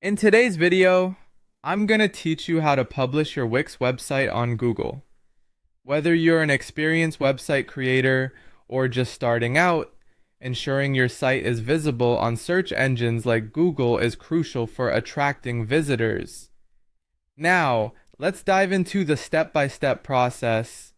In today's video, I'm going to teach you how to publish your Wix website on Google. Whether you're an experienced website creator or just starting out, ensuring your site is visible on search engines like Google is crucial for attracting visitors. Now, let's dive into the step-by-step process.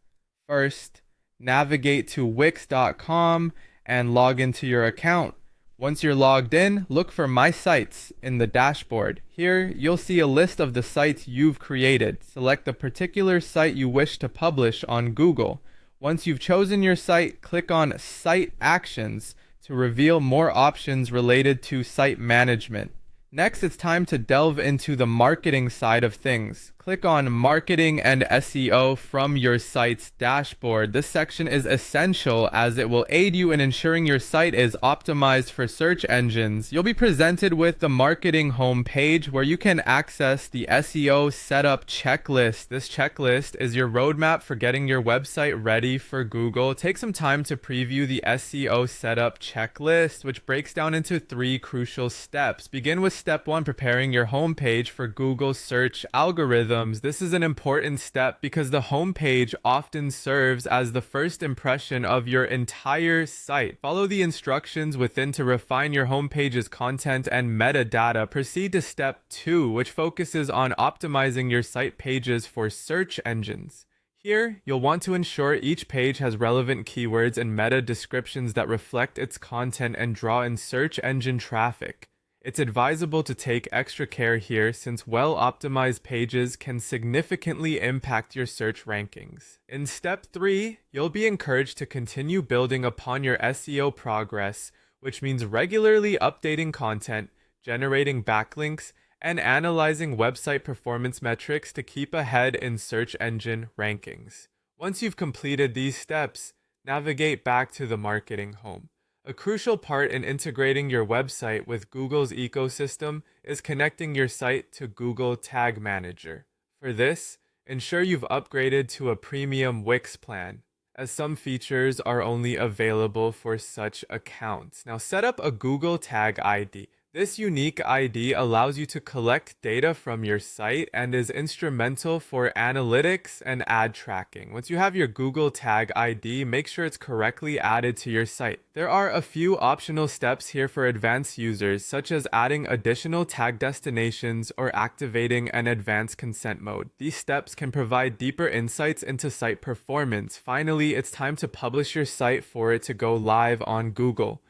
First, navigate to wix.com and log into your account. Once you're logged in, look for My Sites in the dashboard. Here, you'll see a list of the sites you've created. Select the particular site you wish to publish on Google. Once you've chosen your site, click on Site Actions to reveal more options related to site management. Next, it's time to delve into the marketing side of things. Click on Marketing and SEO from your site's dashboard. This section is essential as it will aid you in ensuring your site is optimized for search engines. You'll be presented with the marketing homepage where you can access the SEO setup checklist. This checklist is your roadmap for getting your website ready for Google. Take some time to preview the SEO setup checklist, which breaks down into 3 crucial steps. Begin with step 1, preparing your homepage for Google search algorithms. This is an important step because the homepage often serves as the first impression of your entire site. Follow the instructions within to refine your homepage's content and metadata. Proceed to step 2, which focuses on optimizing your site pages for search engines. Here, you'll want to ensure each page has relevant keywords and meta descriptions that reflect its content and draw in search engine traffic. It's advisable to take extra care here since well-optimized pages can significantly impact your search rankings. In step 3, you'll be encouraged to continue building upon your SEO progress, which means regularly updating content, generating backlinks, and analyzing website performance metrics to keep ahead in search engine rankings. Once you've completed these steps, navigate back to the marketing home. A crucial part in integrating your website with Google's ecosystem is connecting your site to Google Tag Manager. For this, ensure you've upgraded to a premium Wix plan, as some features are only available for such accounts. Now set up a Google Tag ID. This unique ID allows you to collect data from your site and is instrumental for analytics and ad tracking. Once you have your Google Tag ID, make sure it's correctly added to your site. There are a few optional steps here for advanced users, such as adding additional tag destinations or activating an advanced consent mode. These steps can provide deeper insights into site performance. Finally, it's time to publish your site for it to go live on Google.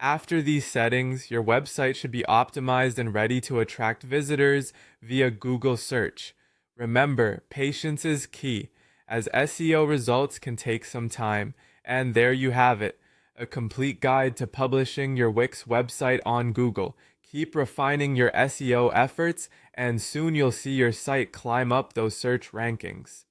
After these settings, your website should be optimized and ready to attract visitors via Google search. Remember, patience is key, as SEO results can take some time. And there you have it, a complete guide to publishing your Wix website on Google. Keep refining your SEO efforts, and soon you'll see your site climb up those search rankings.